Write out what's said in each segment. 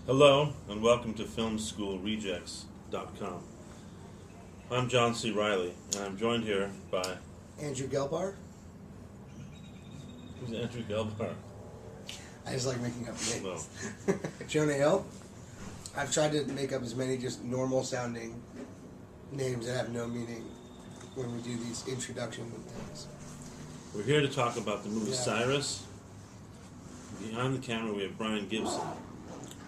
Hello, and welcome to FilmSchoolRejects.com. I'm John C. Riley, and I'm joined here by... Andrew Gelbar. Who's Andrew Gelbar? I just like making up names. No. Jonah Hill. I've tried to make up as many just normal sounding names that have no meaning when we do these introduction things. We're here to talk about the movie Yeah. Cyrus. Behind the camera, we have Brian Gibson,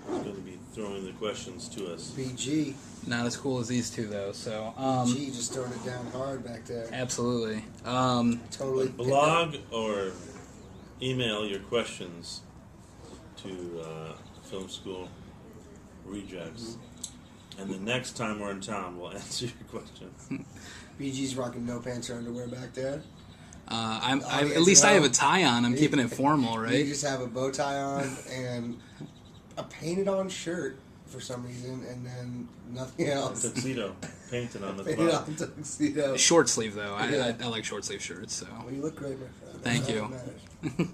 who's going to be throwing the questions to us. BG. Not as cool as these two, though. So, BG just throwing it down hard back there. absolutely. Totally. Blog or email your questions to Film School Rejects. And the next time we're in town, we'll answer your questions. BG's rocking no pants or underwear back there. At least I have a tie on. I'm keeping it formal, You right? just have a bow tie on and a painted on shirt for some reason, and then nothing else. Tuxedo painted on the Painted butt. on tuxedo. Short sleeve, though. Yeah. I like short sleeve shirts. So, Well, you look great, my friend. Thank That's you. all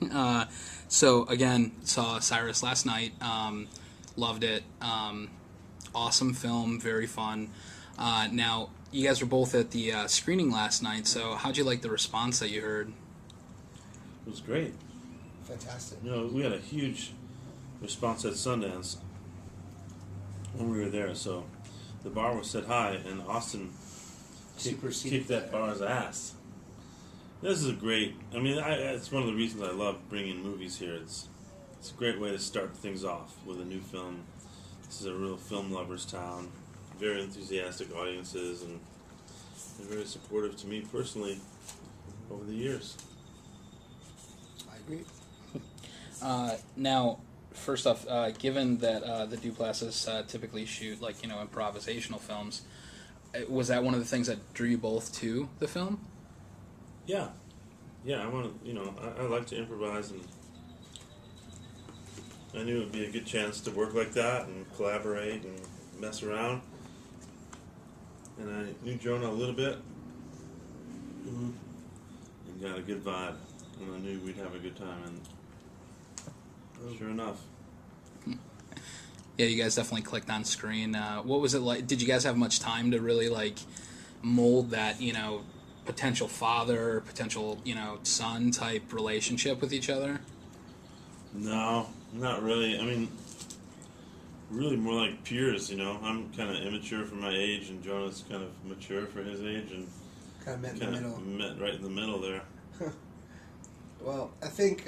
that matters. so again, saw Cyrus last night. Loved it. Awesome film, very fun. Now, you guys were both at the screening last night. So, how'd you like the response that you heard? It was great. Fantastic. You know, we had a huge response at Sundance when we were there. So the bar was set high, and Austin Superseded kicked that bar's ass. This is a great. I mean, it's one of the reasons I love bringing movies here. It's a great way to start things off with a new film. This is a real film lovers' town. Very enthusiastic audiences, and they're very supportive to me personally over the years. I agree. Now, first off, given that the Duplessis typically shoot improvisational films, was that one of the things that drew you both to the film? Yeah, I want to. I like to improvise, and I knew it would be a good chance to work like that and collaborate and mess around. And I knew Jonah a little bit, and got a good vibe, and I knew we'd have a good time. And sure enough, Yeah, you guys definitely clicked on screen. What was it like? Did you guys have much time to really mold that potential father, potential son type relationship with each other? no, not really. I mean, really more like peers. I'm kind of immature for my age, and Jonah's kind of mature for his age, and Kind of met in the middle. met right in the middle there. Well, I think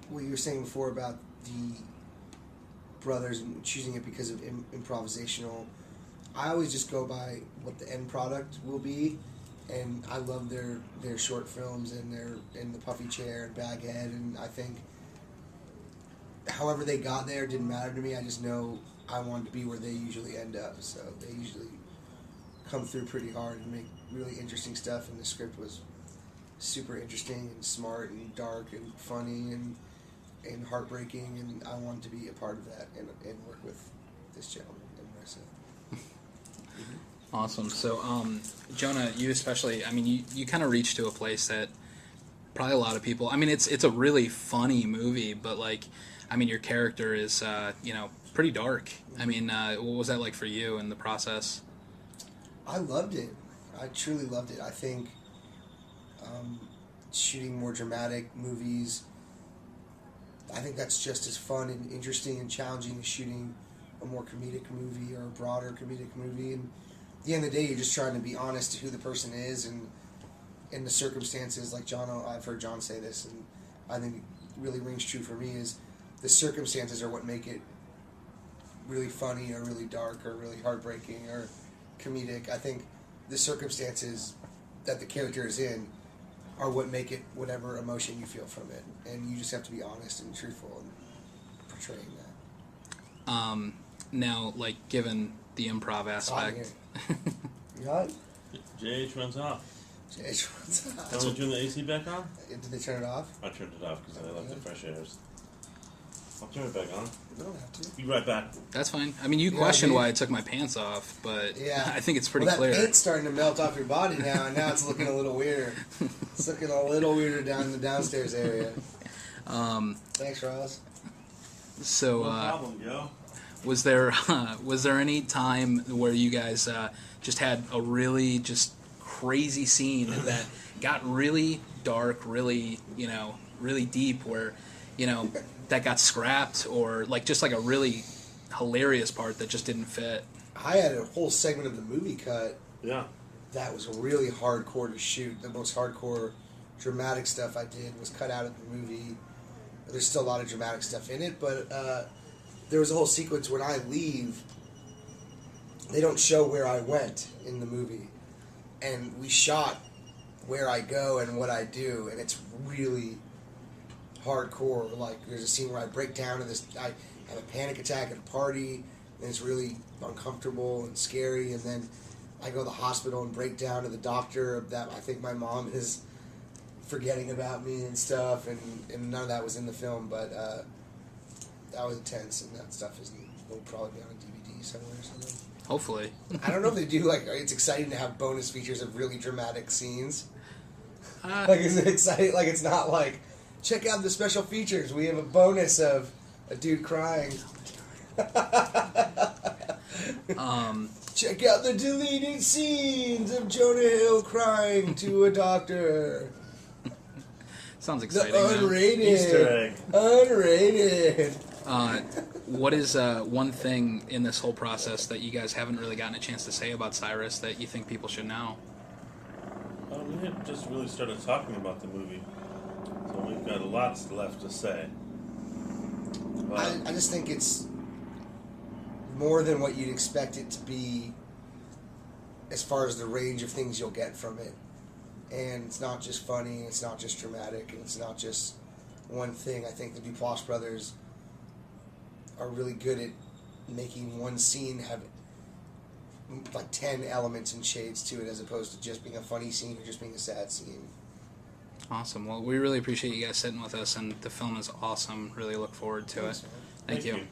what you were saying before about the brothers and choosing it because of improvisational, I always just go by what the end product will be, and I love their short films and their in the Puffy Chair and Baghead, and I think however they got there didn't matter to me. I just know I wanted to be where they usually end up, so they usually come through pretty hard and make really interesting stuff, and the script was super interesting and smart and dark and funny and heartbreaking, and I wanted to be a part of that and work with this gentleman and Marissa. Awesome. So, Jonah, you especially, you kind of reached to a place that probably a lot of people, it's a really funny movie, but your character is, pretty dark. What was that like for you in the process? I loved it. I truly loved it. I think shooting more dramatic movies, I think that's just as fun and interesting and challenging as shooting a more comedic movie or a broader comedic movie. And at the end of the day, you're just trying to be honest to who the person is and in the circumstances. Like I've heard John say this, and I think it really rings true for me, is the circumstances are what make it really funny or really dark or really heartbreaking or comedic. I think the circumstances that the character is in are what make it whatever emotion you feel from it, and you just have to be honest and truthful in portraying that. Now, given the improv aspect, You got it? JH runs off. That's Want to turn the AC back on? Did they turn it off? I turned it off because I love the fresh airs. I'll turn it back on. You don't have to. Be right back. that's fine. You questioned why I took my pants off, but Yeah. I think it's pretty Well, that clear. paint's starting to melt off your body now, and now it's looking a little weirder. It's looking a little weirder down in the downstairs area. Thanks, Ross. So, No problem, yo. was there any time where you guys just had a really just crazy scene that got really dark, really really deep, where that got scrapped, or like just like a really hilarious part that just didn't fit? I had a whole segment of the movie cut Yeah. that was really hardcore to shoot. The most hardcore dramatic stuff I did was cut out of the movie. There's still a lot of dramatic stuff in it, but there was a whole sequence when I leave. They don't show where I went in the movie, and we shot where I go and what I do, and it's really hardcore. Like, there's a scene where I break down to this. I have a panic attack at a party, and it's really uncomfortable and scary. And then I go to the hospital and break down to the doctor that I think my mom is forgetting about me and stuff, and none of that was in the film, but that was intense, and that stuff will probably be on a DVD somewhere or something. Hopefully. I don't know if they do, like, it's exciting to have bonus features of really dramatic scenes. Uh, Like, is it exciting? Like, it's not like, check out the special features. We have a bonus of a dude crying. Check out the deleted scenes of Jonah Hill crying to a doctor. Sounds The exciting. man. unrated. Easter egg. Unrated. What is one thing in this whole process that you guys haven't really gotten a chance to say about Cyrus that you think people should know? We had just really started talking about the movie, so we've got lots left to say. But I just think it's more than what you'd expect it to be as far as the range of things you'll get from it. And it's not just funny, it's not just dramatic, and it's not just one thing. I think the Duplass brothers are really good at making one scene have like 10 elements and shades to it, as opposed to just being a funny scene or just being a sad scene. Awesome. Well, we really appreciate you guys sitting with us, and the film is awesome. Really look forward to Thanks, it. man. Thank you.